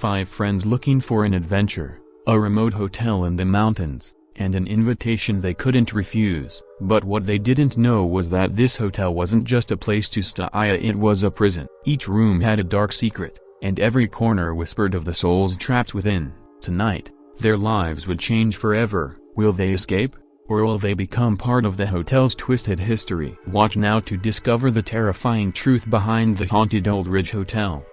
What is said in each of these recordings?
5 friends looking for an adventure, a remote hotel in the mountains, and an invitation they couldn't refuse. But what they didn't know was that this hotel wasn't just a place to stay, it was a prison. Each room had a dark secret, and every corner whispered of the souls trapped within. Tonight, their lives would change forever. Will they escape? Or will they become part of the hotel's twisted history? Watch now to discover the terrifying truth behind the haunted Old Ridge Hotel.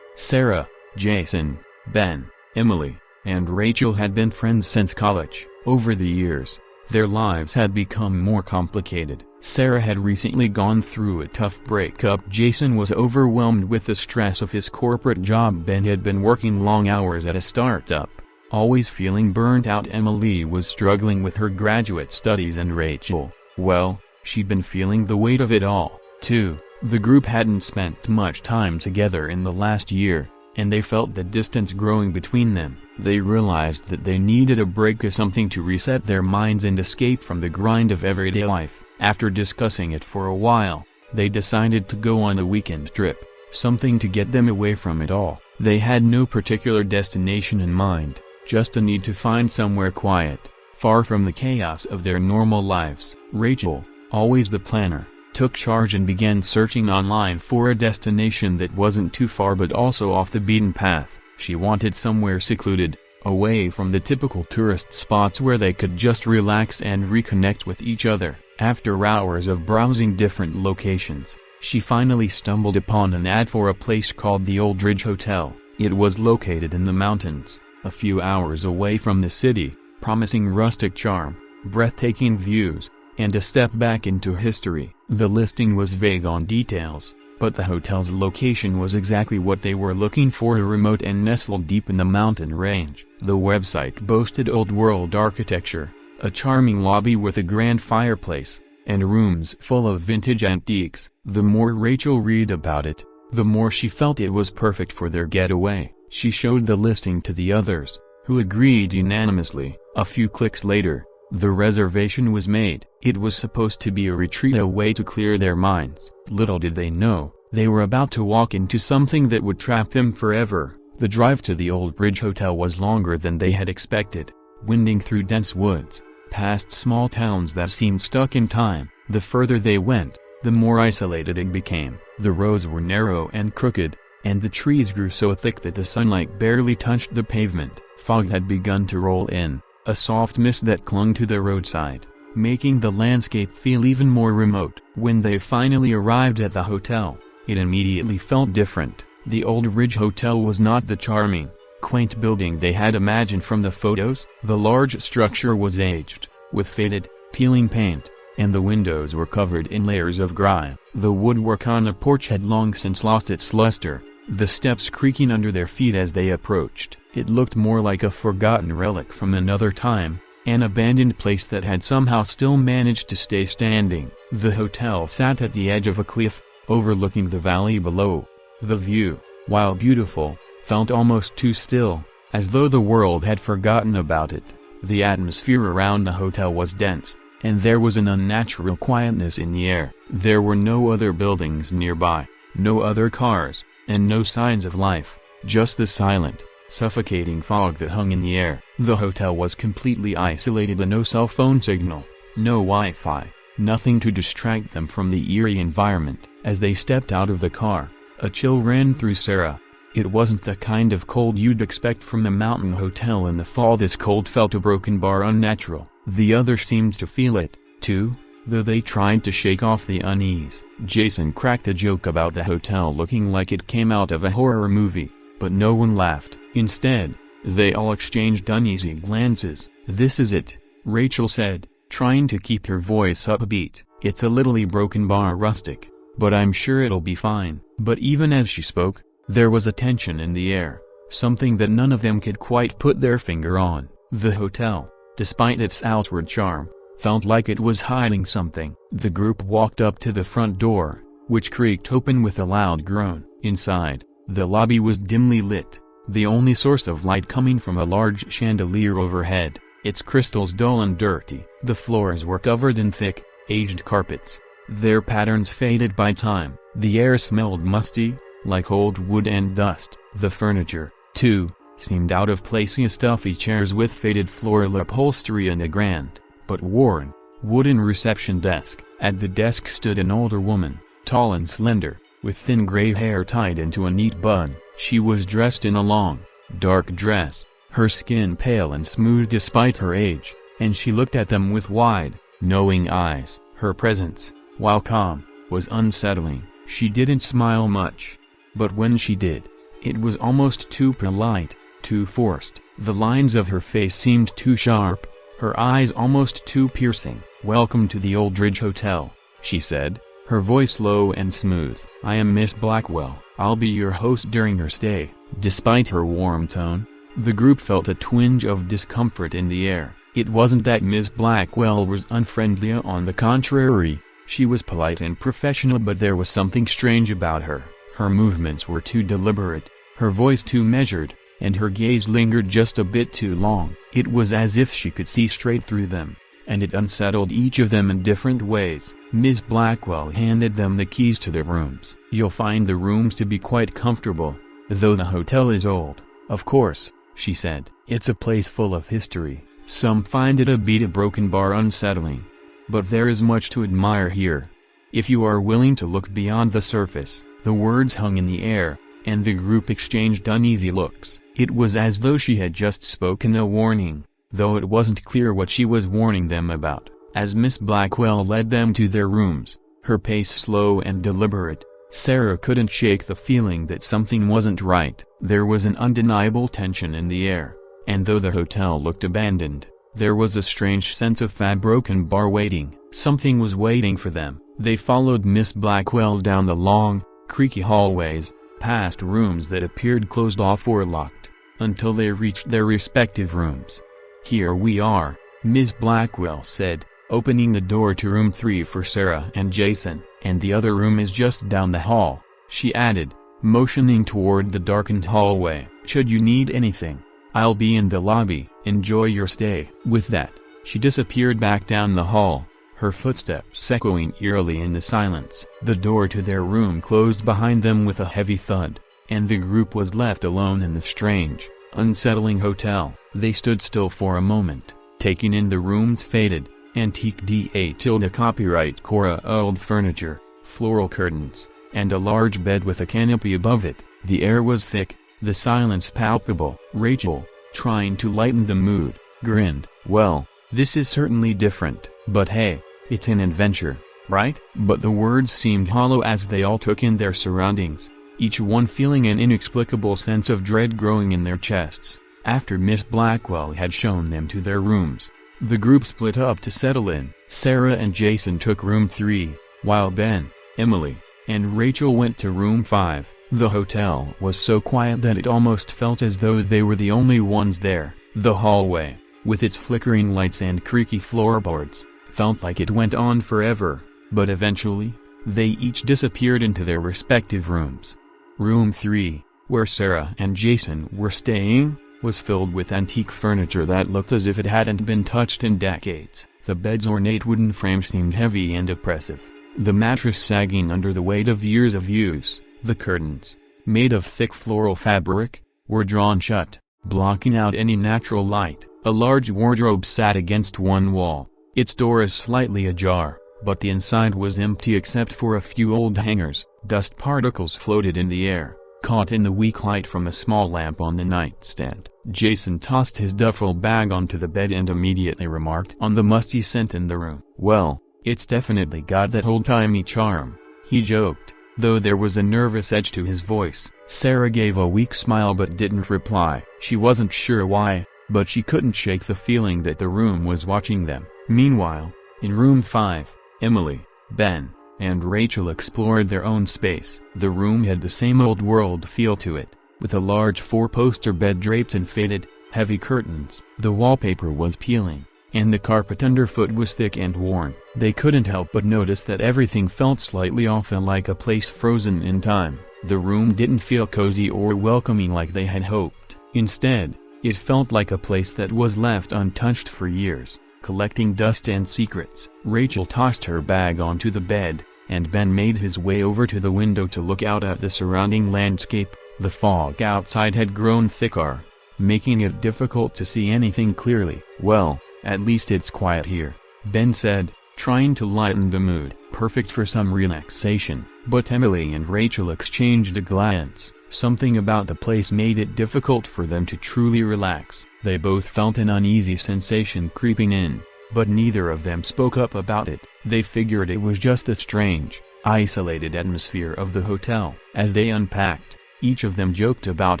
Sarah, Jason, Ben, Emily, and Rachel had been friends since college. Over the years, their lives had become more complicated. Sarah had recently gone through a tough breakup. Jason was overwhelmed with the stress of his corporate job. Ben had been working long hours at a startup, always feeling burnt out. Emily was struggling with her graduate studies, and Rachel, well, she'd been feeling the weight of it all, too. The group hadn't spent much time together in the last year, and they felt the distance growing between them. They realized that they needed a break, something to reset their minds and escape from the grind of everyday life. After discussing it for a while, they decided to go on a weekend trip, something to get them away from it all. They had no particular destination in mind, just a need to find somewhere quiet, far from the chaos of their normal lives. Rachel, always the planner, took charge and began searching online for a destination that wasn't too far but also off the beaten path. She wanted somewhere secluded, away from the typical tourist spots where they could just relax and reconnect with each other. After hours of browsing different locations, she finally stumbled upon an ad for a place called the Old Ridge Hotel. It was located in the mountains, a few hours away from the city, promising rustic charm, breathtaking views, and a step back into history. The listing was vague on details, but the hotel's location was exactly what they were looking for, remote and nestled deep in the mountain range. The website boasted old-world architecture, a charming lobby with a grand fireplace, and rooms full of vintage antiques. The more Rachel read about it, the more she felt it was perfect for their getaway. She showed the listing to the others, who agreed unanimously. A few clicks later, the reservation was made. It was supposed to be a retreat, a way to clear their minds. Little did they know, they were about to walk into something that would trap them forever. The drive to the Old Ridge Hotel was longer than they had expected, winding through dense woods, past small towns that seemed stuck in time. The further they went, the more isolated it became. The roads were narrow and crooked, and the trees grew so thick that the sunlight barely touched the pavement. Fog had begun to roll in, a soft mist that clung to the roadside, making the landscape feel even more remote. When they finally arrived at the hotel, it immediately felt different. The Old Ridge Hotel was not the charming, quaint building they had imagined from the photos. The large structure was aged, with faded, peeling paint, and the windows were covered in layers of grime. The woodwork on the porch had long since lost its luster, the steps creaking under their feet as they approached. It looked more like a forgotten relic from another time, an abandoned place that had somehow still managed to stay standing. The hotel sat at the edge of a cliff, overlooking the valley below. The view, while beautiful, felt almost too still, as though the world had forgotten about it. The atmosphere around the hotel was dense, and there was an unnatural quietness in the air. There were no other buildings nearby, no other cars, and no signs of life, just the silent, suffocating fog that hung in the air. The hotel was completely isolated, and no cell phone signal, no Wi-Fi, nothing to distract them from the eerie environment. As they stepped out of the car, a chill ran through Sarah. It wasn't the kind of cold you'd expect from a mountain hotel in the fall. This cold felt a broken bar unnatural. The others seemed to feel it, too, though they tried to shake off the unease. Jason cracked a joke about the hotel looking like it came out of a horror movie, but no one laughed. Instead, they all exchanged uneasy glances. "This is it," Rachel said, trying to keep her voice upbeat. "It's a little broken bar, rustic, but I'm sure it'll be fine." But even as she spoke, there was a tension in the air, something that none of them could quite put their finger on. The hotel, despite its outward charm, felt like it was hiding something. The group walked up to the front door, which creaked open with a loud groan. Inside, the lobby was dimly lit, the only source of light coming from a large chandelier overhead, its crystals dull and dirty. The floors were covered in thick, aged carpets, their patterns faded by time. The air smelled musty, like old wood and dust. The furniture, too, seemed out of place. Stuffy chairs with faded floral upholstery and a grand, but worn, wooden reception desk. At the desk stood an older woman, tall and slender, with thin gray hair tied into a neat bun. She was dressed in a long, dark dress, her skin pale and smooth despite her age, and she looked at them with wide, knowing eyes. Her presence, while calm, was unsettling. She didn't smile much. But when she did, it was almost too polite, too forced. The lines of her face seemed too sharp, her eyes almost too piercing. "Welcome to the Aldridge Hotel," she said, her voice low and smooth. "I am Miss Blackwell. I'll be your host during your stay." Despite her warm tone, the group felt a twinge of discomfort in the air. It wasn't that Miss Blackwell was unfriendly, on the contrary, she was polite and professional, but there was something strange about her. Her movements were too deliberate, her voice too measured, and her gaze lingered just a bit too long. It was as if she could see straight through them, and it unsettled each of them in different ways. Miss Blackwell handed them the keys to their rooms. "You'll find the rooms to be quite comfortable, though the hotel is old, of course," she said. "It's a place full of history. Some find it a beat a broken bar unsettling. But there is much to admire here. If you are willing to look beyond the surface." The words hung in the air, and the group exchanged uneasy looks. It was as though she had just spoken a warning, though it wasn't clear what she was warning them about. As Miss Blackwell led them to their rooms, her pace slow and deliberate, Sarah couldn't shake the feeling that something wasn't right. There was an undeniable tension in the air, and though the hotel looked abandoned, there was a strange sense of a broken bar waiting. Something was waiting for them. They followed Miss Blackwell down the long, creaky hallways, past rooms that appeared closed off or locked, until they reached their respective rooms. "Here we are," Miss Blackwell said, opening the door to room 3 for Sarah and Jason. "And the other room is just down the hall," she added, motioning toward the darkened hallway. "Should you need anything, I'll be in the lobby. Enjoy your stay." With that, she disappeared back down the hall, her footsteps echoing eerily in the silence. The door to their room closed behind them with a heavy thud, and the group was left alone in the strange, unsettling hotel. They stood still for a moment, taking in the room's faded, antique DA copyright Cora old furniture, floral curtains, and a large bed with a canopy above it. The air was thick, the silence palpable. Rachel, trying to lighten the mood, grinned. "Well, this is certainly different, but hey, it's an adventure, right?" But the words seemed hollow as they all took in their surroundings, each one feeling an inexplicable sense of dread growing in their chests. After Miss Blackwell had shown them to their rooms, the group split up to settle in. Sarah and Jason took room 3, while Ben, Emily, and Rachel went to room 5. The hotel was so quiet that it almost felt as though they were the only ones there. The hallway, with its flickering lights and creaky floorboards, felt like it went on forever, but eventually, they each disappeared into their respective rooms. Room 3, where Sarah and Jason were staying, was filled with antique furniture that looked as if it hadn't been touched in decades. The bed's ornate wooden frame seemed heavy and oppressive, the mattress sagging under the weight of years of use. The curtains, made of thick floral fabric, were drawn shut, blocking out any natural light. A large wardrobe sat against one wall, its door slightly ajar, but the inside was empty except for a few old hangers. Dust particles floated in the air, caught in the weak light from a small lamp on the nightstand. Jason tossed his duffel bag onto the bed and immediately remarked on the musty scent in the room. "Well, it's definitely got that old-timey charm," he joked, though there was a nervous edge to his voice. Sarah gave a weak smile but didn't reply. She wasn't sure why, but she couldn't shake the feeling that the room was watching them. Meanwhile, in room 5, Emily, Ben, and Rachel explored their own space. The room had the same old-world feel to it, with a large 4-poster bed draped in faded, heavy curtains. The wallpaper was peeling, and the carpet underfoot was thick and worn. They couldn't help but notice that everything felt slightly off and like a place frozen in time. The room didn't feel cozy or welcoming like they had hoped. Instead, it felt like a place that was left untouched for years, collecting dust and secrets. Rachel tossed her bag onto the bed, and Ben made his way over to the window to look out at the surrounding landscape. The fog outside had grown thicker, making it difficult to see anything clearly. "Well, at least it's quiet here," Ben said, trying to lighten the mood. Perfect for some relaxation. But Emily and Rachel exchanged a glance. Something about the place made it difficult for them to truly relax. They both felt an uneasy sensation creeping in, but neither of them spoke up about it. They figured it was just the strange, isolated atmosphere of the hotel. As they unpacked, each of them joked about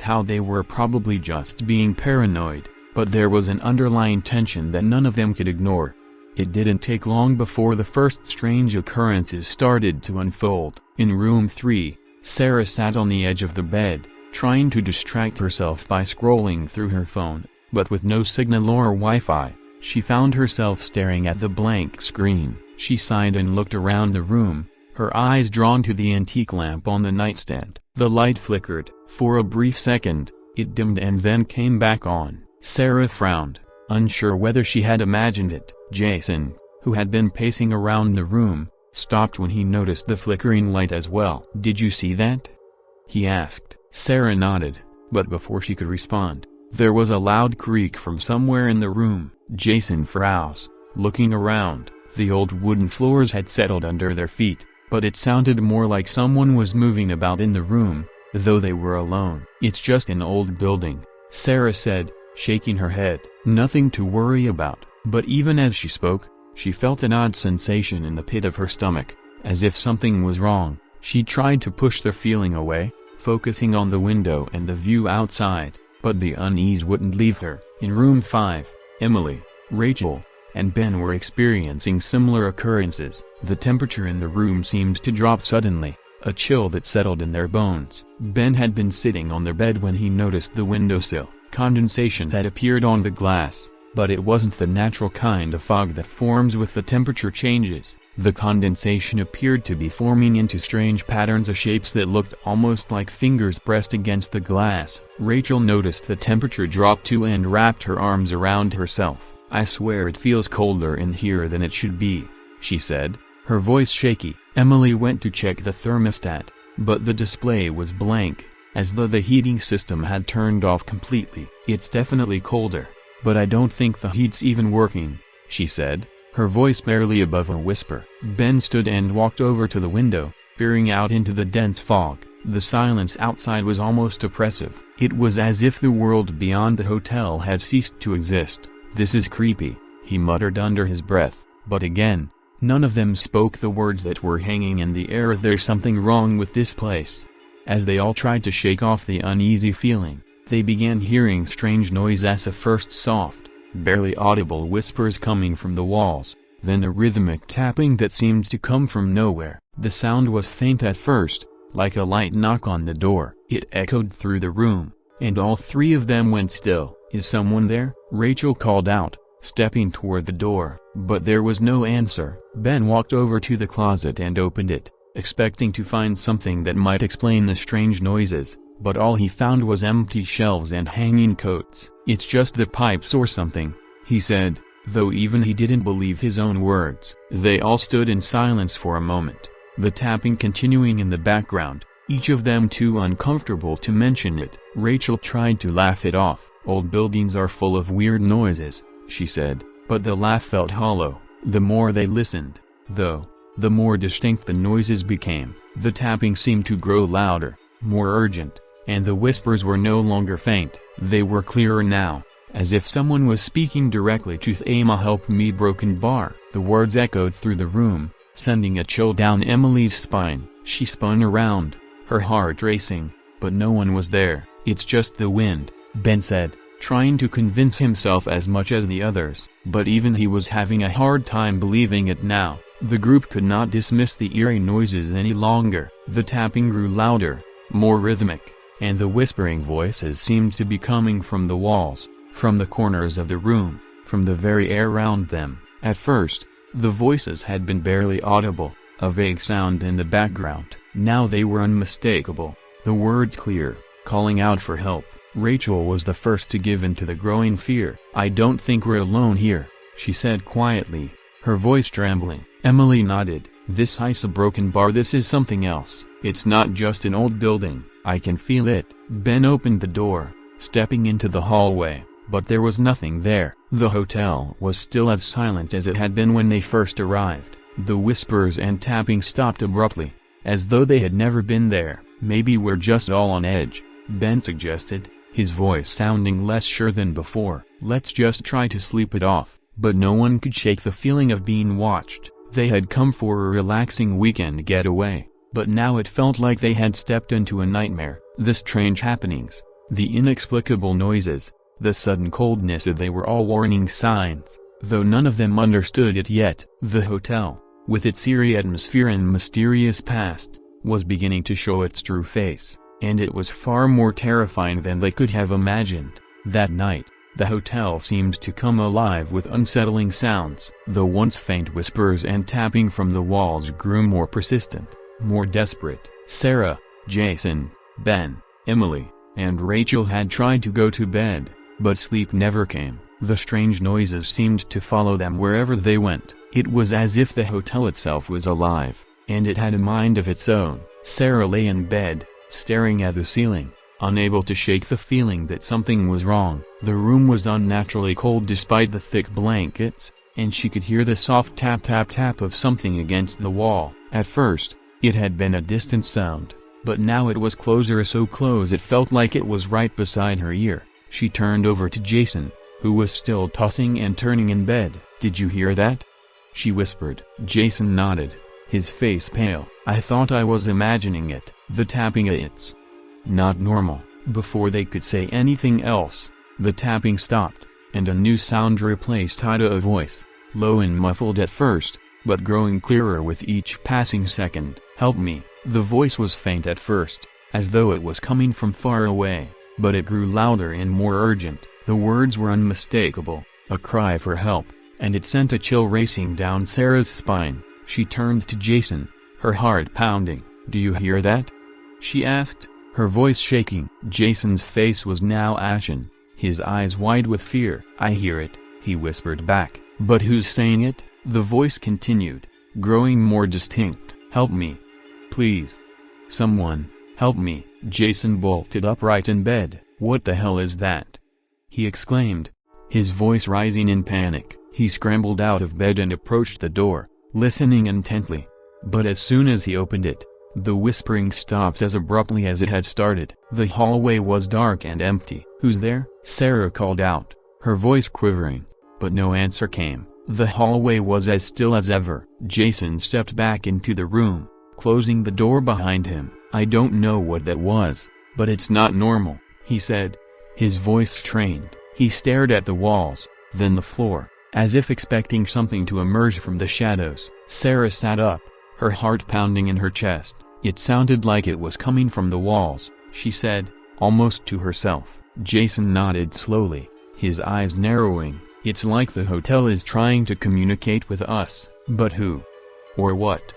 how they were probably just being paranoid, but there was an underlying tension that none of them could ignore. It didn't take long before the first strange occurrences started to unfold. In room 3, Sarah sat on the edge of the bed, trying to distract herself by scrolling through her phone, but with no signal or Wi-Fi. She found herself staring at the blank screen. She sighed and looked around the room, her eyes drawn to the antique lamp on the nightstand. The light flickered. For a brief second, it dimmed and then came back on. Sarah frowned, unsure whether she had imagined it. Jason, who had been pacing around the room, stopped when he noticed the flickering light as well. "Did you see that?" he asked. Sarah nodded, but before she could respond, there was a loud creak from somewhere in the room. Jason froze, looking around. The old wooden floors had settled under their feet, but it sounded more like someone was moving about in the room, though they were alone. "It's just an old building," Sarah said, shaking her head. "Nothing to worry about." But even as she spoke, she felt an odd sensation in the pit of her stomach, as if something was wrong. She tried to push the feeling away, focusing on the window and the view outside, but the unease wouldn't leave her. In room 5, Emily, Rachel, and Ben were experiencing similar occurrences. The temperature in the room seemed to drop suddenly, a chill that settled in their bones. Ben had been sitting on the bed when he noticed the windowsill. Condensation had appeared on the glass, but it wasn't the natural kind of fog that forms with the temperature changes. The condensation appeared to be forming into strange patterns of shapes that looked almost like fingers pressed against the glass. Rachel noticed the temperature drop too and wrapped her arms around herself. "I swear it feels colder in here than it should be," she said, her voice shaky. Emily went to check the thermostat, but the display was blank, as though the heating system had turned off completely. "It's definitely colder, but I don't think the heat's even working," she said, her voice barely above a whisper. Ben stood and walked over to the window, peering out into the dense fog. The silence outside was almost oppressive. It was as if the world beyond the hotel had ceased to exist. "This is creepy," he muttered under his breath, but again, none of them spoke the words that were hanging in the air. "There's something wrong with this place." As they all tried to shake off the uneasy feeling, they began hearing strange noises, at first soft, barely audible whispers coming from the walls, then a rhythmic tapping that seemed to come from nowhere. The sound was faint at first, like a light knock on the door. It echoed through the room, and all three of them went still. "Is someone there?" Rachel called out, stepping toward the door, but there was no answer. Ben walked over to the closet and opened it, expecting to find something that might explain the strange noises, but all he found was empty shelves and hanging coats. "It's just the pipes or something," he said, though even he didn't believe his own words. They all stood in silence for a moment, the tapping continuing in the background, each of them too uncomfortable to mention it. Rachel tried to laugh it off. "Old buildings are full of weird noises," she said, but the laugh felt hollow. The more they listened, though, the more distinct the noises became. The tapping seemed to grow louder, more urgent, and the whispers were no longer faint. They were clearer now, as if someone was speaking directly to them. "Help me, broken bar." The words echoed through the room, sending a chill down Emily's spine. She spun around, her heart racing, but no one was there. "It's just the wind," Ben said, trying to convince himself as much as the others. But even he was having a hard time believing it now. The group could not dismiss the eerie noises any longer. The tapping grew louder, more rhythmic, and the whispering voices seemed to be coming from the walls, from the corners of the room, from the very air around them. At first, the voices had been barely audible, a vague sound in the background. Now they were unmistakable, the words clear, calling out for help. Rachel was the first to give in to the growing fear. "I don't think we're alone here," she said quietly, her voice trembling. Emily nodded. "This is a broken bar. This is something else. It's not just an old building," I can feel it." Ben opened the door, stepping into the hallway, but there was nothing there. The hotel was still as silent as it had been when they first arrived. The whispers and tapping stopped abruptly, as though they had never been there. "Maybe we're just all on edge," Ben suggested, his voice sounding less sure than before. "Let's just try to sleep it off." But no one could shake the feeling of being watched. They had come for a relaxing weekend getaway, but now it felt like they had stepped into a nightmare. The strange happenings, the inexplicable noises, the sudden coldness, they were all warning signs, though none of them understood it yet. The hotel, with its eerie atmosphere and mysterious past, was beginning to show its true face, and it was far more terrifying than they could have imagined. That night, the hotel seemed to come alive with unsettling sounds. The once faint whispers and tapping from the walls grew more persistent, more desperate. Sarah, Jason, Ben, Emily, and Rachel had tried to go to bed, but sleep never came. The strange noises seemed to follow them wherever they went. It was as if the hotel itself was alive, and it had a mind of its own. Sarah lay in bed, staring at the ceiling, unable to shake the feeling that something was wrong. The room was unnaturally cold despite the thick blankets, and she could hear the soft tap-tap-tap of something against the wall. At first, it had been a distant sound, but now it was closer, so close it felt like it was right beside her ear. She turned over to Jason, who was still tossing and turning in bed. "Did you hear that?" she whispered. Jason nodded, his face pale. "I thought I was imagining it. The tapping, it's not normal." Before they could say anything else, the tapping stopped, and a new sound replaced it, a voice, low and muffled at first, but growing clearer with each passing second. "Help me." The voice was faint at first, as though it was coming from far away, but it grew louder and more urgent. The words were unmistakable, a cry for help, and it sent a chill racing down Sarah's spine. She turned to Jason, her heart pounding. "Do you hear that?" she asked, her voice shaking. Jason's face was now ashen, his eyes wide with fear. "I hear it," he whispered back. "But who's saying it?" The voice continued, growing more distinct. "Help me. Please. Someone, help me." Jason bolted upright in bed. "What the hell is that?" he exclaimed, his voice rising in panic. He scrambled out of bed and approached the door, listening intently. But as soon as he opened it, the whispering stopped as abruptly as it had started. The hallway was dark and empty. "Who's there?" Sarah called out, her voice quivering, but no answer came. The hallway was as still as ever. Jason stepped back into the room, closing the door behind him. "I don't know what that was, but it's not normal," he said, his voice strained. He stared at the walls, then the floor, as if expecting something to emerge from the shadows. Sarah sat up, her heart pounding in her chest. "It sounded like it was coming from the walls," she said, almost to herself. Jason nodded slowly, his eyes narrowing. "It's like the hotel is trying to communicate with us, but who, or what,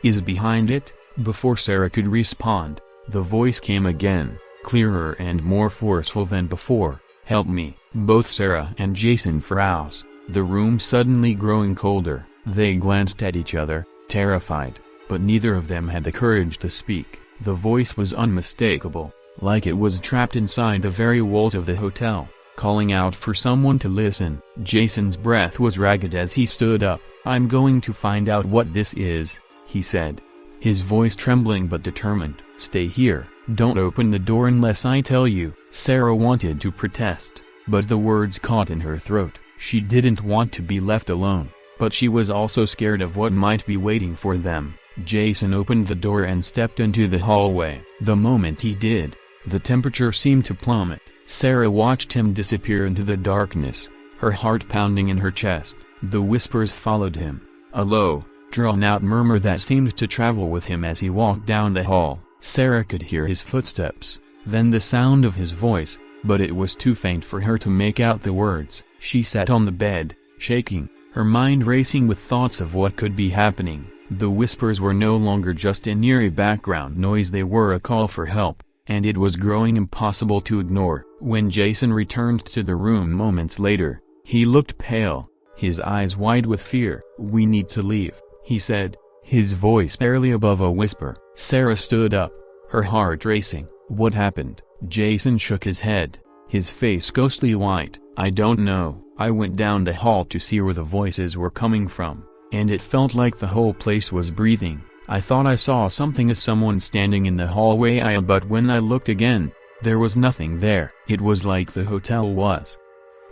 is behind it?" Before Sarah could respond, the voice came again, clearer and more forceful than before. "Help me." Both Sarah and Jason froze, the room suddenly growing colder. They glanced at each other, terrified, but neither of them had the courage to speak. The voice was unmistakable, like it was trapped inside the very walls of the hotel, calling out for someone to listen. Jason's breath was ragged as he stood up. "I'm going to find out what this is," he said, his voice trembling but determined. "Stay here, don't open the door unless I tell you." Sarah wanted to protest, but the words caught in her throat. She didn't want to be left alone, but she was also scared of what might be waiting for them. Jason opened the door and stepped into the hallway. The moment he did, the temperature seemed to plummet. Sarah watched him disappear into the darkness, her heart pounding in her chest. The whispers followed him, a low, drawn-out murmur that seemed to travel with him as he walked down the hall. Sarah could hear his footsteps, then the sound of his voice, but it was too faint for her to make out the words. She sat on the bed, shaking, her mind racing with thoughts of what could be happening. The whispers were no longer just an eerie background noise, they were a call for help, and it was growing impossible to ignore. When Jason returned to the room moments later, he looked pale, his eyes wide with fear. "We need to leave," he said, his voice barely above a whisper. Sarah stood up, her heart racing. What happened? Jason shook his head, his face ghostly white. I don't know. I went down the hall to see where the voices were coming from, and it felt like the whole place was breathing. I thought I saw something as someone standing in the hallway, but when I looked again, there was nothing there. It was like the hotel was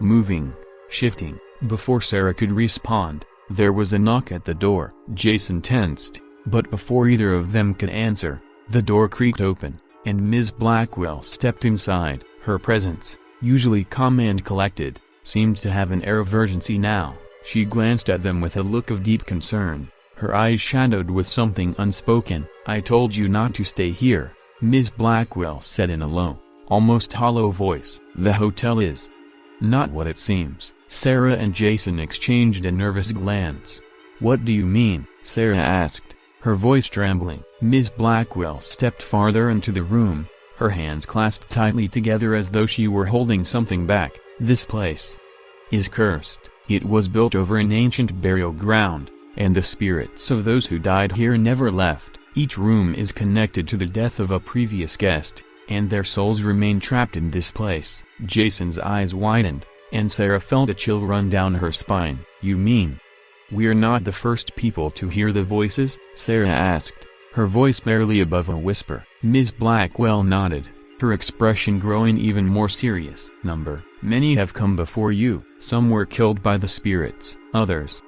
moving, shifting. Before Sarah could respond, there was a knock at the door. Jason tensed, but before either of them could answer, the door creaked open, and Ms. Blackwell stepped inside. Her presence, usually calm and collected, seemed to have an air of urgency now. She glanced at them with a look of deep concern, her eyes shadowed with something unspoken. I told you not to stay here, Ms. Blackwell said in a low, almost hollow voice. The hotel is not what it seems. Sarah and Jason exchanged a nervous glance. What do you mean? Sarah asked, her voice trembling. Ms. Blackwell stepped farther into the room, her hands clasped tightly together as though she were holding something back. This place is cursed. It was built over an ancient burial ground, and the spirits of those who died here never left. Each room is connected to the death of a previous guest, and their souls remain trapped in this place. Jason's eyes widened, and Sarah felt a chill run down her spine. You mean we're not the first people to hear the voices? Sarah asked, her voice barely above a whisper. Ms. Blackwell nodded, her expression growing even more serious. Many have come before you. Some were killed by the spirits. Others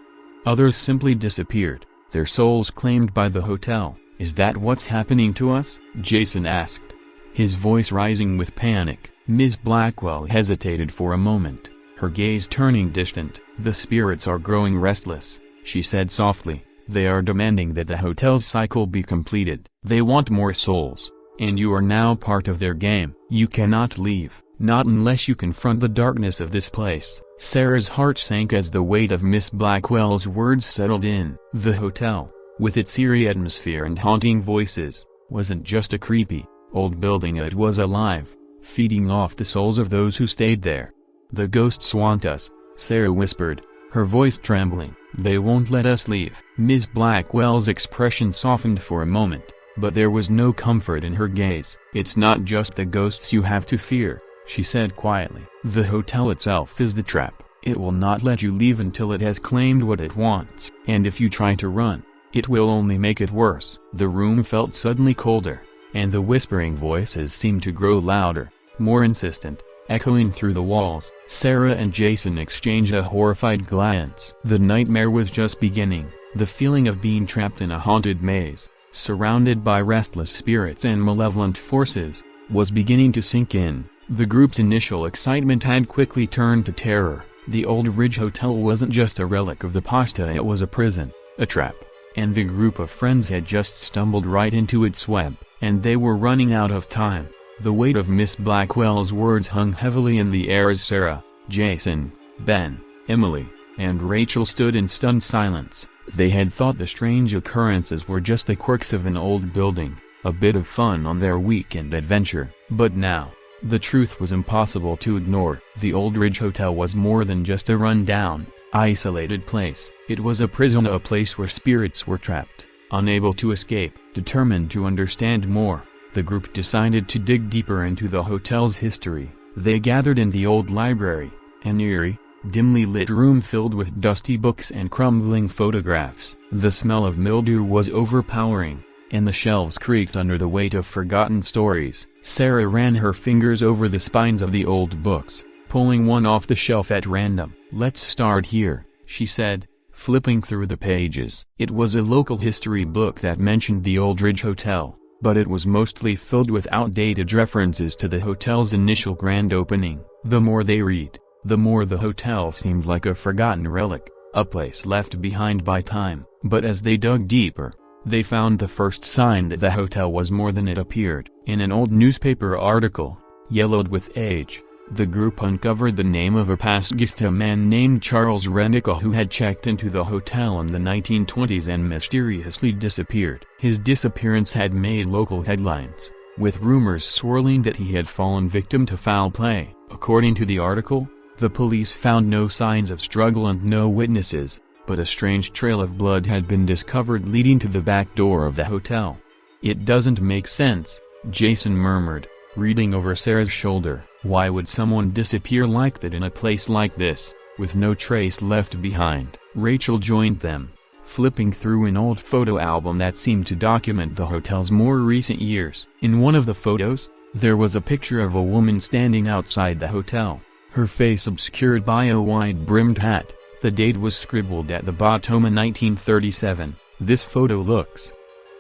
simply disappeared, their souls claimed by the hotel. Is that what's happening to us? Jason asked, his voice rising with panic. Ms. Blackwell hesitated for a moment, her gaze turning distant. The spirits are growing restless, she said softly. They are demanding that the hotel's cycle be completed. They want more souls, and you are now part of their game. You cannot leave, not unless you confront the darkness of this place. Sarah's heart sank as the weight of Miss Blackwell's words settled in. The hotel, with its eerie atmosphere and haunting voices, wasn't just a creepy, old building. It was alive, feeding off the souls of those who stayed there. The ghosts want us, Sarah whispered, her voice trembling. They won't let us leave. Ms. Blackwell's expression softened for a moment, but there was no comfort in her gaze. It's not just the ghosts you have to fear, she said quietly. The hotel itself is the trap. It will not let you leave until it has claimed what it wants. And if you try to run, it will only make it worse. The room felt suddenly colder, and the whispering voices seemed to grow louder, more insistent, echoing through the walls. Sarah and Jason exchanged a horrified glance. The nightmare was just beginning. The feeling of being trapped in a haunted maze, surrounded by restless spirits and malevolent forces, was beginning to sink in. The group's initial excitement had quickly turned to terror. The Old Ridge Hotel wasn't just a relic of the past, it was a prison, a trap, and the group of friends had just stumbled right into its web, and they were running out of time. The weight of Miss Blackwell's words hung heavily in the air as Sarah, Jason, Ben, Emily, and Rachel stood in stunned silence. They had thought the strange occurrences were just the quirks of an old building, a bit of fun on their weekend adventure. But now, the truth was impossible to ignore. The Old Ridge Hotel was more than just a run-down, isolated place. It was a prison, a place where spirits were trapped, unable to escape. Determined to understand more, the group decided to dig deeper into the hotel's history. They gathered in the old library, an eerie, dimly lit room filled with dusty books and crumbling photographs. The smell of mildew was overpowering, and the shelves creaked under the weight of forgotten stories. Sarah ran her fingers over the spines of the old books, pulling one off the shelf at random. Let's start here, she said, flipping through the pages. It was a local history book that mentioned the Old Ridge Hotel, but it was mostly filled with outdated references to the hotel's initial grand opening. The more they read, the more the hotel seemed like a forgotten relic, a place left behind by time. But as they dug deeper, they found the first sign that the hotel was more than it appeared. In an old newspaper article, yellowed with age, the group uncovered the name of a past guest, a man named Charles Renica, who had checked into the hotel in the 1920s and mysteriously disappeared. His disappearance had made local headlines, with rumors swirling that he had fallen victim to foul play. According to the article, the police found no signs of struggle and no witnesses, but a strange trail of blood had been discovered leading to the back door of the hotel. It doesn't make sense, Jason murmured, reading over Sarah's shoulder. Why would someone disappear like that in a place like this, with no trace left behind? Rachel joined them, flipping through an old photo album that seemed to document the hotel's more recent years. In one of the photos, there was a picture of a woman standing outside the hotel, her face obscured by a wide-brimmed hat. The date was scribbled at the bottom in 1937. This photo looks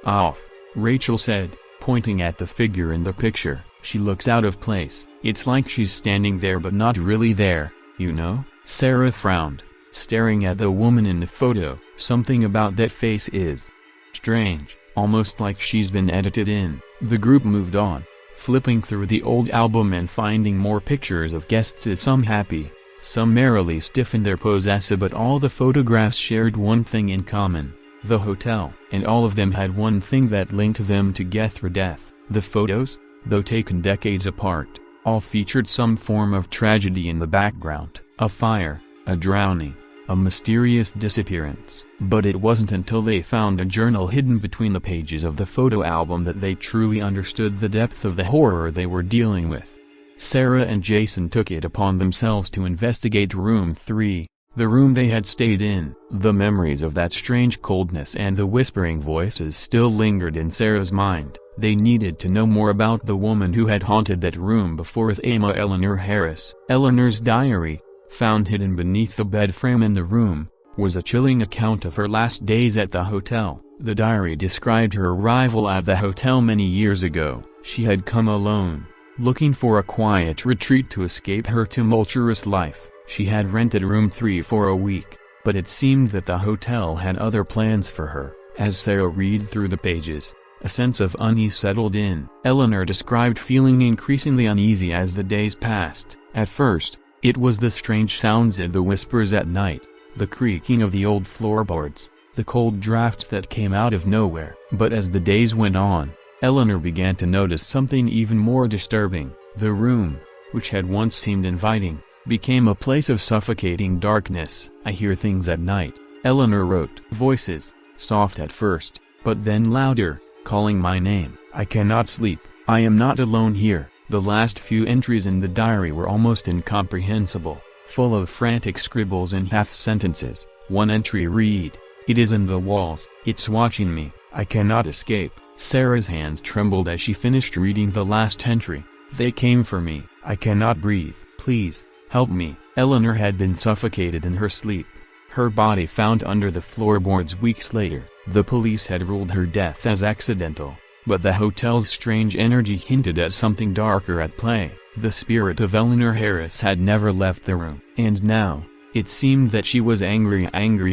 off, Rachel said, pointing at the figure in the picture. She looks out of place. It's like she's standing there but not really there, you know? Sarah frowned, staring at the woman in the photo. Something about that face is strange, almost like she's been edited in. The group moved on, flipping through the old album and finding more pictures of guests, some happy, some merrily stiff in their poses, but all the photographs shared one thing in common: the hotel. And all of them had one thing that linked them together: death. The photos, though taken decades apart, all featured some form of tragedy in the background: a fire, a drowning, a mysterious disappearance. But it wasn't until they found a journal hidden between the pages of the photo album that they truly understood the depth of the horror they were dealing with. Sarah and Jason took it upon themselves to investigate room 3, the room they had stayed in. The memories of that strange coldness and the whispering voices still lingered in Sarah's mind. They needed to know more about the woman who had haunted that room before, with Emma Eleanor Harris. Eleanor's diary, found hidden beneath the bed frame in the room, was a chilling account of her last days at the hotel. The diary described her arrival at the hotel many years ago. She had come alone, looking for a quiet retreat to escape her tumultuous life. She had rented room 3 for a week, but it seemed that the hotel had other plans for her. As Sarah read through the pages, a sense of unease settled in. Eleanor described feeling increasingly uneasy as the days passed. At first, it was the strange sounds of the whispers at night, the creaking of the old floorboards, the cold drafts that came out of nowhere. But as the days went on, Eleanor began to notice something even more disturbing. The room, which had once seemed inviting, became a place of suffocating darkness. "I hear things at night," Eleanor wrote. "Voices, soft at first, but then louder, calling my name. I cannot sleep. I am not alone here." The last few entries in the diary were almost incomprehensible, full of frantic scribbles and half-sentences. One entry read, "It is in the walls. It's watching me. I cannot escape." Sarah's hands trembled as she finished reading the last entry. "They came for me. I cannot breathe. Please, help me." Eleanor had been suffocated in her sleep, her body found under the floorboards weeks later. The police had ruled her death as accidental, but the hotel's strange energy hinted at something darker at play. The spirit of Eleanor Harris had never left the room. And now, it seemed that she was angry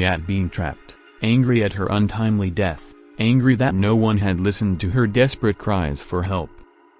at being trapped, angry at her untimely death, angry that no one had listened to her desperate cries for help.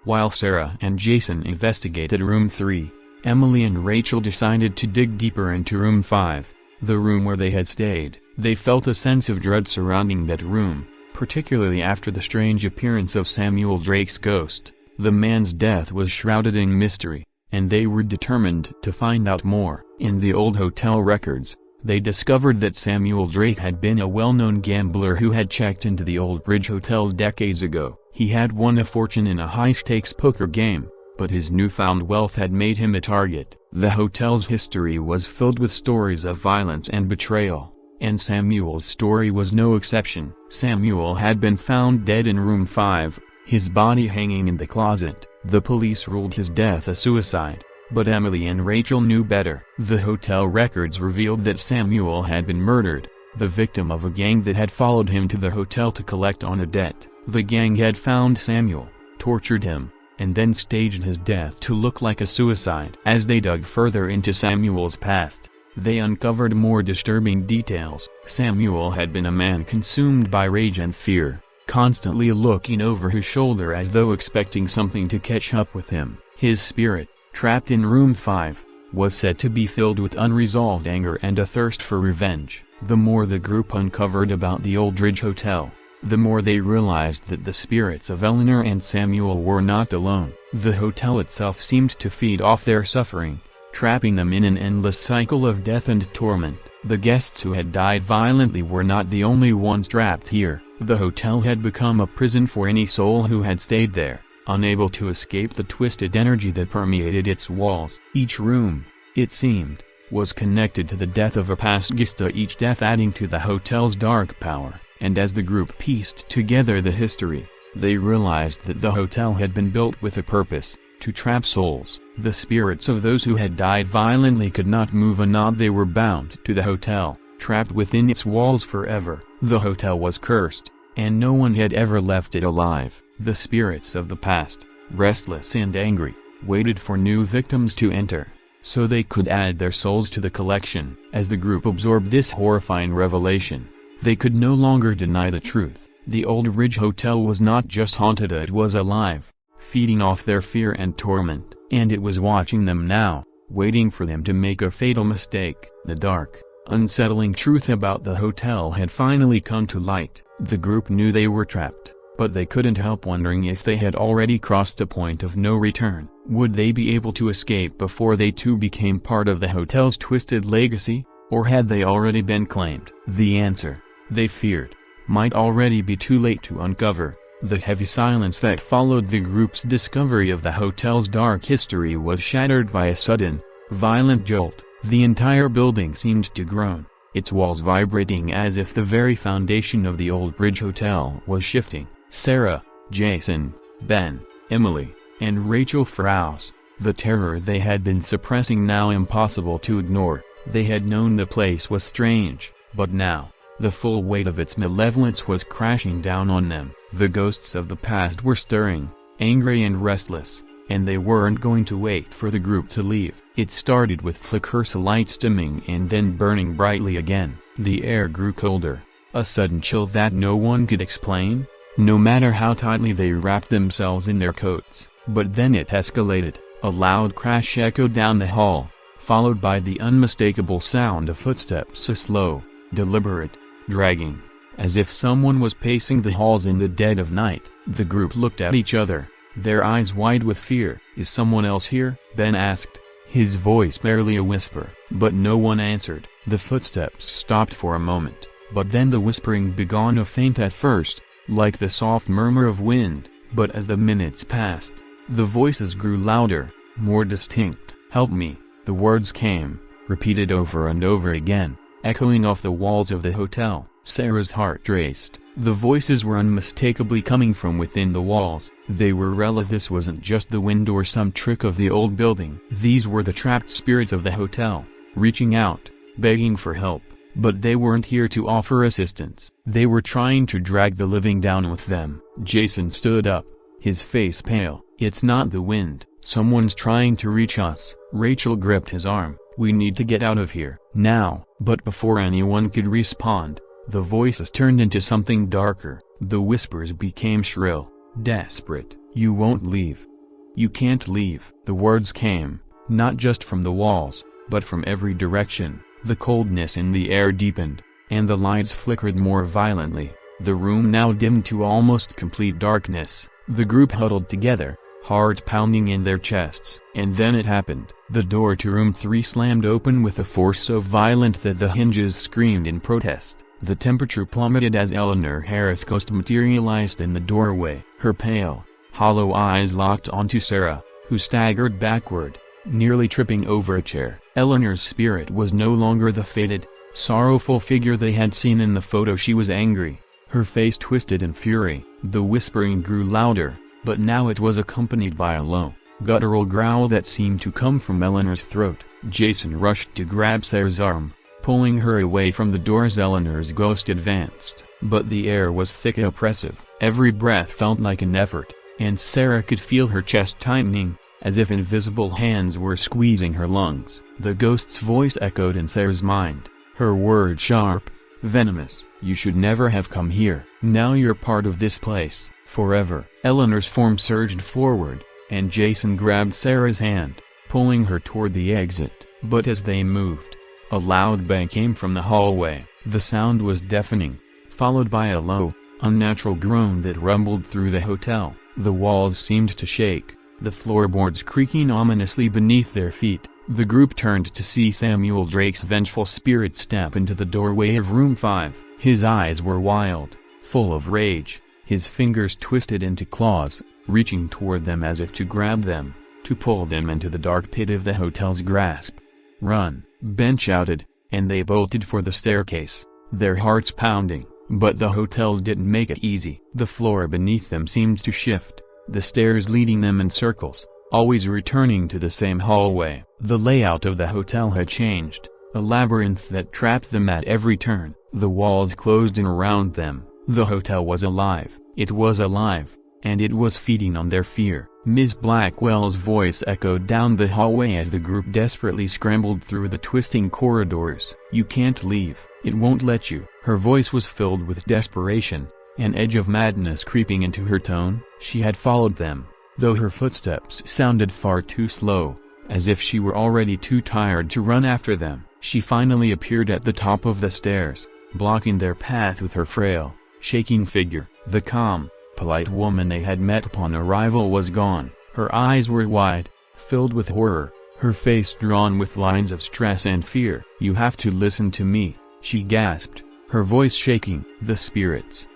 While Sarah and Jason investigated room 3, Emily and Rachel decided to dig deeper into room 5, the room where they had stayed. They felt a sense of dread surrounding that room, particularly after the strange appearance of Samuel Drake's ghost. The man's death was shrouded in mystery, and they were determined to find out more. In the old hotel records, they discovered that Samuel Drake had been a well-known gambler who had checked into the Old Bridge Hotel decades ago. He had won a fortune in a high-stakes poker game, but his newfound wealth had made him a target. The hotel's history was filled with stories of violence and betrayal, and Samuel's story was no exception. Samuel had been found dead in room 5, his body hanging in the closet. The police ruled his death a suicide, but Emily and Rachel knew better. The hotel records revealed that Samuel had been murdered, the victim of a gang that had followed him to the hotel to collect on a debt. The gang had found Samuel, tortured him, and then staged his death to look like a suicide. As they dug further into Samuel's past, they uncovered more disturbing details. Samuel had been a man consumed by rage and fear, constantly looking over his shoulder as though expecting something to catch up with him. His spirit, trapped in room 5, was said to be filled with unresolved anger and a thirst for revenge. The more the group uncovered about the Old Bridge Hotel, the more they realized that the spirits of Eleanor and Samuel were not alone. The hotel itself seemed to feed off their suffering, trapping them in an endless cycle of death and torment. The guests who had died violently were not the only ones trapped here. The hotel had become a prison for any soul who had stayed there. unable to escape the twisted energy that permeated its walls. Each room, it seemed, was connected to the death of a past guest, each death adding to the hotel's dark power. And as the group pieced together the history, they realized that the hotel had been built with a purpose: to trap souls. The spirits of those who had died violently could not move a knot. They were bound to the hotel, trapped within its walls forever. The hotel was cursed, and no one had ever left it alive. The spirits of the past, restless and angry, waited for new victims to enter, so they could add their souls to the collection. As the group absorbed this horrifying revelation, they could no longer deny the truth. The Old Ridge Hotel was not just haunted, it was alive, feeding off their fear and torment. And it was watching them now, waiting for them to make a fatal mistake. The dark, unsettling truth about the hotel had finally come to light. The group knew they were trapped, but they couldn't help wondering if they had already crossed a point of no return. Would they be able to escape before they too became part of the hotel's twisted legacy, or had they already been claimed? The answer, they feared, might already be too late to uncover. The heavy silence that followed the group's discovery of the hotel's dark history was shattered by a sudden, violent jolt. The entire building seemed to groan, its walls vibrating as if the very foundation of the Old Ridge Hotel was shifting. Sarah, Jason, Ben, Emily, and Rachel froze. The terror they had been suppressing now impossible to ignore. They had known the place was strange, but now, the full weight of its malevolence was crashing down on them. The ghosts of the past were stirring, angry and restless, and they weren't going to wait for the group to leave. It started with flickers of lights dimming and then burning brightly again. The air grew colder, a sudden chill that no one could explain, no matter how tightly they wrapped themselves in their coats. But then it escalated. A loud crash echoed down the hall, followed by the unmistakable sound of footsteps, a slow, deliberate, dragging, as if someone was pacing the halls in the dead of night. The group looked at each other, their eyes wide with fear. "Is someone else here?" Ben asked, his voice barely a whisper. But no one answered. The footsteps stopped for a moment, but then the whispering began, a faint at first, like the soft murmur of wind, but as the minutes passed, the voices grew louder, more distinct. "Help me," the words came, repeated over and over again, echoing off the walls of the hotel. Sarah's heart raced. The voices were unmistakably coming from within the walls. They were real. This wasn't just the wind or some trick of the old building. These were the trapped spirits of the hotel, reaching out, begging for help. But they weren't here to offer assistance. They were trying to drag the living down with them. Jason stood up, his face pale. "It's not the wind. Someone's trying to reach us." Rachel gripped his arm. "We need to get out of here, now." But before anyone could respond, the voices turned into something darker. The whispers became shrill, desperate. "You won't leave. You can't leave." The words came, not just from the walls, but from every direction. The coldness in the air deepened, and the lights flickered more violently. The room now dimmed to almost complete darkness. The group huddled together, hearts pounding in their chests. And then it happened. The door to room 3 slammed open with a force so violent that the hinges screamed in protest. The temperature plummeted as Eleanor Harris Ghost materialized in the doorway. Her pale, hollow eyes locked onto Sarah, who staggered backward, nearly tripping over a chair. Eleanor's spirit was no longer the faded, sorrowful figure they had seen in the photo. She was angry, her face twisted in fury. The whispering grew louder, but now it was accompanied by a low, guttural growl that seemed to come from Eleanor's throat. Jason rushed to grab Sarah's arm, pulling her away from the door as Eleanor's ghost advanced. But the air was thick and oppressive. Every breath felt like an effort, and Sarah could feel her chest tightening, as if invisible hands were squeezing her lungs. The ghost's voice echoed in Sarah's mind, her words sharp, venomous. "You should never have come here. Now you're part of this place, forever." Eleanor's form surged forward, and Jason grabbed Sarah's hand, pulling her toward the exit. But as they moved, a loud bang came from the hallway. The sound was deafening, followed by a low, unnatural groan that rumbled through the hotel. The walls seemed to shake, the floorboards creaking ominously beneath their feet. The group turned to see Samuel Drake's vengeful spirit step into the doorway of room 5. His eyes were wild, full of rage, His fingers twisted into claws, reaching toward them as if to grab them, to pull them into the dark pit of the hotel's grasp. "Run!" Ben shouted, and they bolted for the staircase, their hearts pounding. But the hotel didn't make it easy. The floor beneath them seemed to shift, the stairs leading them in circles, always returning to the same hallway. The layout of the hotel had changed, a labyrinth that trapped them at every turn. The walls closed in around them. The hotel was alive, it was alive, and it was feeding on their fear. Ms. Blackwell's voice echoed down the hallway as the group desperately scrambled through the twisting corridors. "You can't leave, it won't let you." Her voice was filled with desperation, an edge of madness creeping into her tone. She had followed them, though her footsteps sounded far too slow, as if she were already too tired to run after them. She finally appeared at the top of the stairs, blocking their path with her frail, shaking figure. The calm, polite woman they had met upon arrival was gone. Her eyes were wide, filled with horror, her face drawn with lines of stress and fear. "You have to listen to me," she gasped, her voice shaking. "The spirits.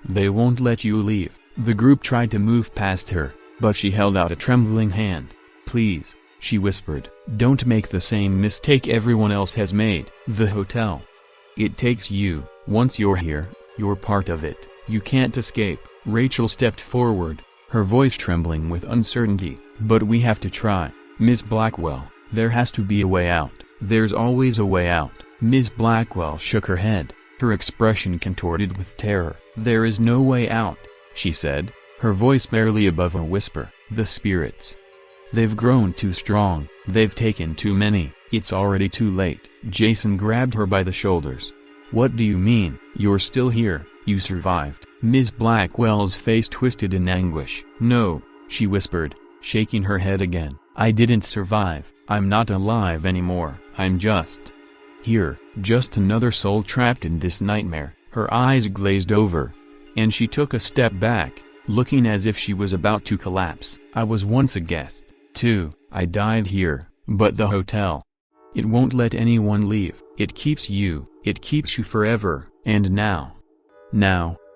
They won't let you leave." The group tried to move past her, but she held out a trembling hand. "Please," she whispered, "don't make the same mistake everyone else has made." "The hotel. It takes you. Once you're here, you're part of it. You can't escape." Rachel stepped forward, her voice trembling with uncertainty. "But we have to try, Miss Blackwell. There has to be a way out. There's always a way out." Ms. Blackwell shook her head, her expression contorted with terror. "There is no way out," she said, her voice barely above a whisper. "The spirits. They've grown too strong, they've taken too many. It's already too late." Jason grabbed her by the shoulders. "What do you mean? You're still here, you survived." Ms. Blackwell's face twisted in anguish. "No," she whispered, shaking her head again. "I didn't survive. I'm not alive anymore. I'm just here, just another soul trapped in this nightmare." Her eyes glazed over, and she took a step back, looking as if she was about to collapse. "I was once a guest, too. I died here, but the hotel, it won't let anyone leave. It keeps you forever, and now,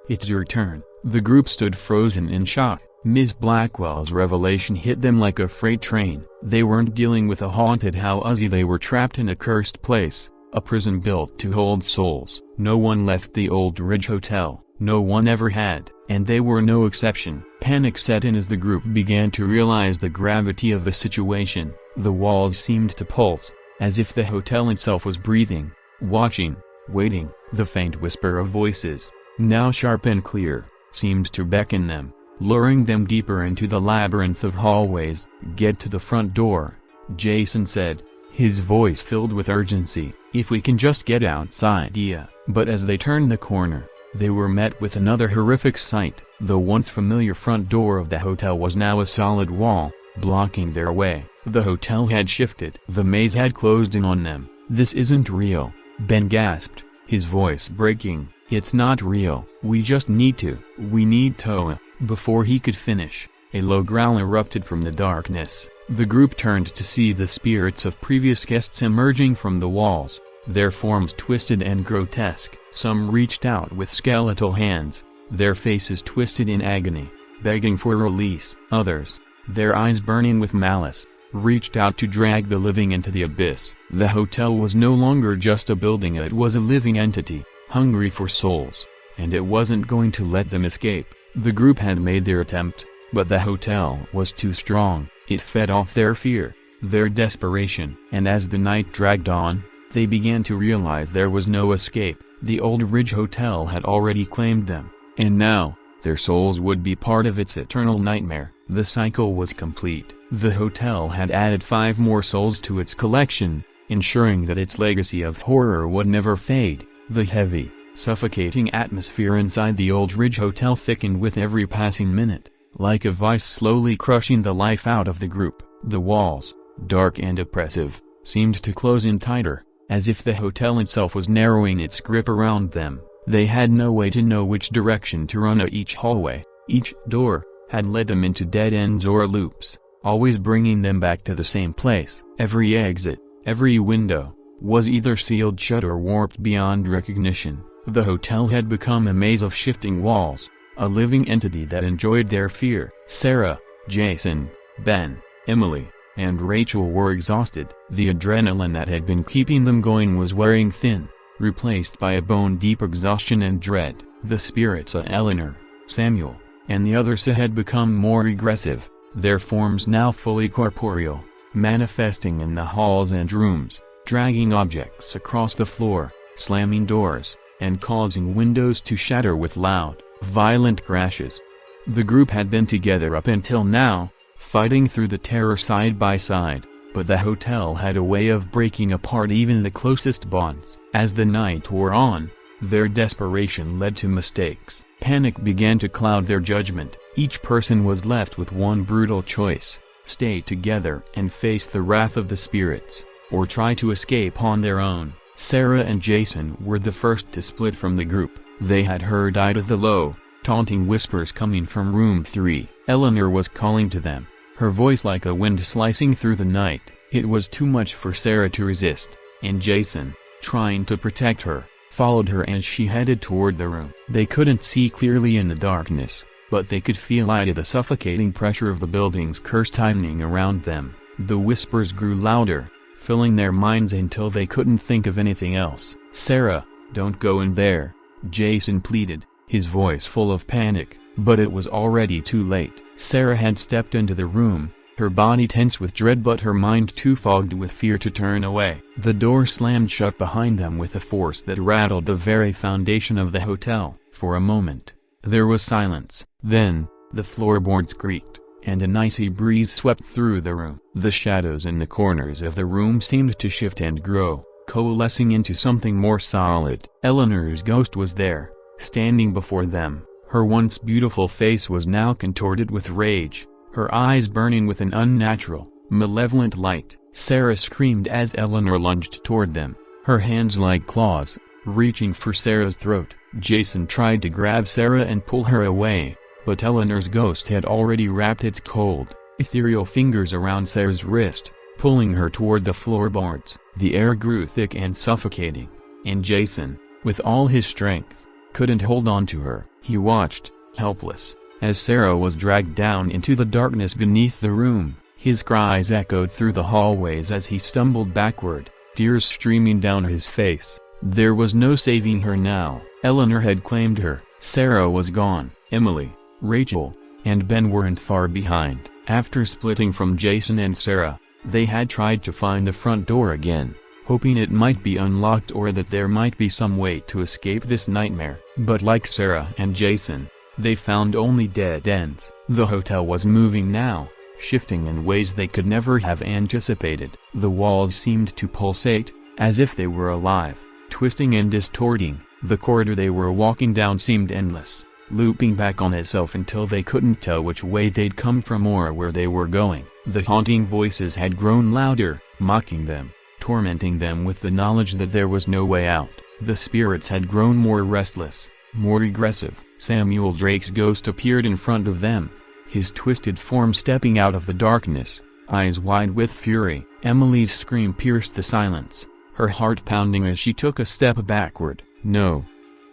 it's your turn." The group stood frozen in shock. Ms. Blackwell's revelation hit them like a freight train. They weren't dealing with a haunted house, they were trapped in a cursed place, a prison built to hold souls. No one left the Old Ridge Hotel, no one ever had, and they were no exception. Panic set in as the group began to realize the gravity of the situation. The walls seemed to pulse, as if the hotel itself was breathing, watching, waiting. The faint whisper of voices, now sharp and clear, seemed to beckon them, luring them deeper into the labyrinth of hallways. "Get to the front door," Jason said, his voice filled with urgency. "If we can just get outside." "Yeah." But as they turned the corner, they were met with another horrific sight. The once familiar front door of the hotel was now a solid wall, blocking their way. The hotel had shifted. The maze had closed in on them. "This isn't real," Ben gasped, his voice breaking. "It's not real. We just need to. We need to." Before he could finish, a low growl erupted from the darkness. The group turned to see the spirits of previous guests emerging from the walls, their forms twisted and grotesque. Some reached out with skeletal hands, their faces twisted in agony, begging for release. Others, their eyes burning with malice, reached out to drag the living into the abyss. The hotel was no longer just a building, it was a living entity, hungry for souls, and it wasn't going to let them escape. The group had made their attempt, but the hotel was too strong. It fed off their fear, their desperation. And as the night dragged on, they began to realize there was no escape. The Old Ridge Hotel had already claimed them, and now, their souls would be part of its eternal nightmare. The cycle was complete. The hotel had added 5 more souls to its collection, ensuring that its legacy of horror would never fade. The heavy, suffocating atmosphere inside the Old Ridge Hotel thickened with every passing minute, like a vice slowly crushing the life out of the group. The walls, dark and oppressive, seemed to close in tighter, as if the hotel itself was narrowing its grip around them. They had no way to know which direction to run at each hallway. Each door had led them into dead ends or loops, always bringing them back to the same place. Every exit, every window, was either sealed shut or warped beyond recognition. The hotel had become a maze of shifting walls, a living entity that enjoyed their fear. Sarah, Jason, Ben, Emily, and Rachel were exhausted. The adrenaline that had been keeping them going was wearing thin, replaced by a bone-deep exhaustion and dread. The spirits of Eleanor, Samuel, and the others had become more aggressive, their forms now fully corporeal, manifesting in the halls and rooms, dragging objects across the floor, slamming doors, and causing windows to shatter with loud, violent crashes. The group had been together up until now, fighting through the terror side by side, but the hotel had a way of breaking apart even the closest bonds. As the night wore on, their desperation led to mistakes. Panic began to cloud their judgment. Each person was left with one brutal choice: stay together and face the wrath of the spirits, or try to escape on their own. Sarah and Jason were the first to split from the group. They had heard Ida the low, taunting whispers coming from room 3. Eleanor was calling to them, her voice like a wind slicing through the night. It was too much for Sarah to resist, and Jason, trying to protect her, followed her as she headed toward the room. They couldn't see clearly in the darkness, but they could feel the suffocating pressure of the building's curse tightening around them. The whispers grew louder, filling their minds until they couldn't think of anything else. "Sarah, don't go in there," Jason pleaded, his voice full of panic, but it was already too late. Sarah had stepped into the room, her body tense with dread but her mind too fogged with fear to turn away. The door slammed shut behind them with a force that rattled the very foundation of the hotel. For a moment, there was silence. Then, the floorboards creaked, and an icy breeze swept through the room. The shadows in the corners of the room seemed to shift and grow, coalescing into something more solid. Eleanor's ghost was there, standing before them. Her once beautiful face was now contorted with rage, her eyes burning with an unnatural, malevolent light. Sarah screamed as Eleanor lunged toward them, her hands like claws, reaching for Sarah's throat. Jason tried to grab Sarah and pull her away, but Eleanor's ghost had already wrapped its cold, ethereal fingers around Sarah's wrist, pulling her toward the floorboards. The air grew thick and suffocating, and Jason, with all his strength, couldn't hold on to her. He watched, helpless, as Sarah was dragged down into the darkness beneath the room. His cries echoed through the hallways as he stumbled backward, tears streaming down his face. There was no saving her now. Eleanor had claimed her. Sarah was gone. Emily, Rachel, and Ben weren't far behind. After splitting from Jason and Sarah, they had tried to find the front door again, hoping it might be unlocked or that there might be some way to escape this nightmare. But like Sarah and Jason, they found only dead ends. The hotel was moving now, shifting in ways they could never have anticipated. The walls seemed to pulsate, as if they were alive, twisting and distorting. The corridor they were walking down seemed endless, looping back on itself until they couldn't tell which way they'd come from or where they were going. The haunting voices had grown louder, mocking them, tormenting them with the knowledge that there was no way out. The spirits had grown more restless, more aggressive. Samuel Drake's ghost appeared in front of them, his twisted form stepping out of the darkness, eyes wide with fury. Emily's scream pierced the silence, her heart pounding as she took a step backward. "No.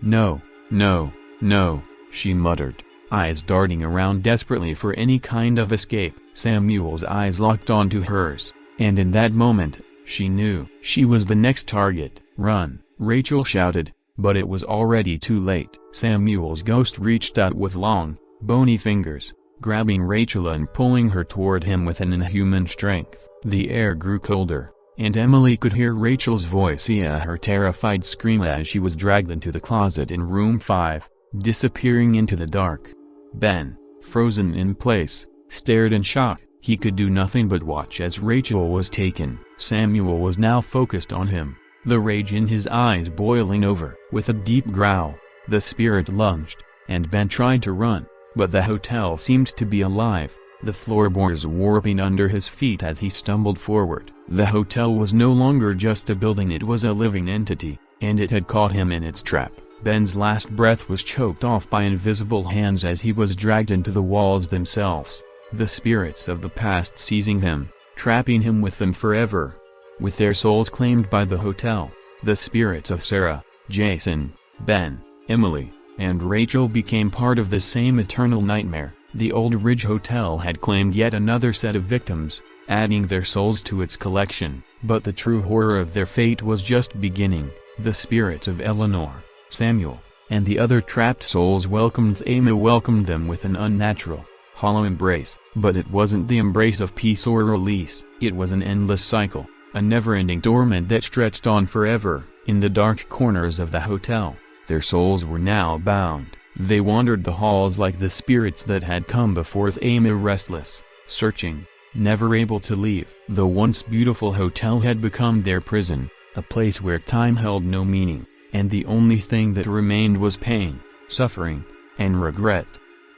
No. No. No," she muttered, eyes darting around desperately for any kind of escape. Samuel's eyes locked onto hers, and in that moment, she knew she was the next target. "Run!" Rachel shouted, but it was already too late. Samuel's ghost reached out with long, bony fingers, grabbing Rachel and pulling her toward him with an inhuman strength. The air grew colder, and Emily could hear Rachel's voice, her terrified scream as she was dragged into the closet in room 5, disappearing into the dark. Ben, frozen in place, stared in shock. He could do nothing but watch as Rachel was taken. Samuel was now focused on him, the rage in his eyes boiling over. With a deep growl, the spirit lunged, and Ben tried to run, but the hotel seemed to be alive, the floorboards warping under his feet as he stumbled forward. The hotel was no longer just a building, it was a living entity, and it had caught him in its trap. Ben's last breath was choked off by invisible hands as he was dragged into the walls themselves, the spirits of the past seizing him, trapping him with them forever. With their souls claimed by the hotel, the spirits of Sarah, Jason, Ben, Emily, and Rachel became part of the same eternal nightmare. The Old Ridge Hotel had claimed yet another set of victims, adding their souls to its collection, but the true horror of their fate was just beginning. The spirits of Eleanor, Samuel, and the other trapped souls welcomed them with an unnatural, hollow embrace. But it wasn't the embrace of peace or release, it was an endless cycle, a never-ending torment that stretched on forever. In the dark corners of the hotel, their souls were now bound. They wandered the halls like the spirits that had come before them, restless, searching, never able to leave. The once beautiful hotel had become their prison, a place where time held no meaning, and the only thing that remained was pain, suffering, and regret.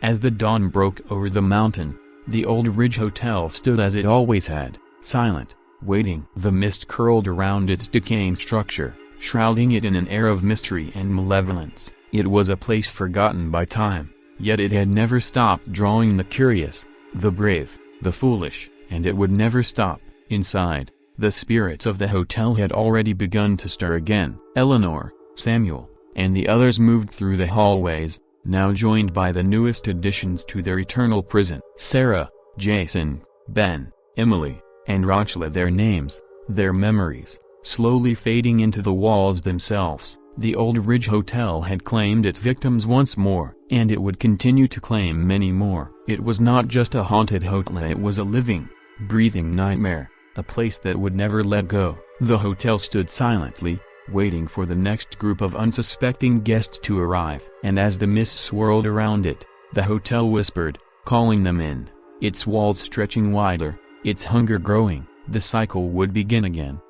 As the dawn broke over the mountain, the Old Ridge Hotel stood as it always had, silent, waiting. The mist curled around its decaying structure, shrouding it in an air of mystery and malevolence. It was a place forgotten by time, yet it had never stopped drawing the curious, the brave, the foolish, and it would never stop. Inside, the spirits of the hotel had already begun to stir again. Eleanor, Samuel, and the others moved through the hallways, now joined by the newest additions to their eternal prison. Sarah, Jason, Ben, Emily, and Rachel, their names, their memories, slowly fading into the walls themselves. The Old Ridge Hotel had claimed its victims once more, and it would continue to claim many more. It was not just a haunted hotel, it was a living, breathing nightmare, a place that would never let go. The hotel stood silently, waiting for the next group of unsuspecting guests to arrive. And as the mist swirled around it, the hotel whispered, calling them in. Its walls stretching wider, its hunger growing, the cycle would begin again.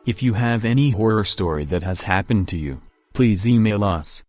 If you have any horror story that has happened to you, please email us.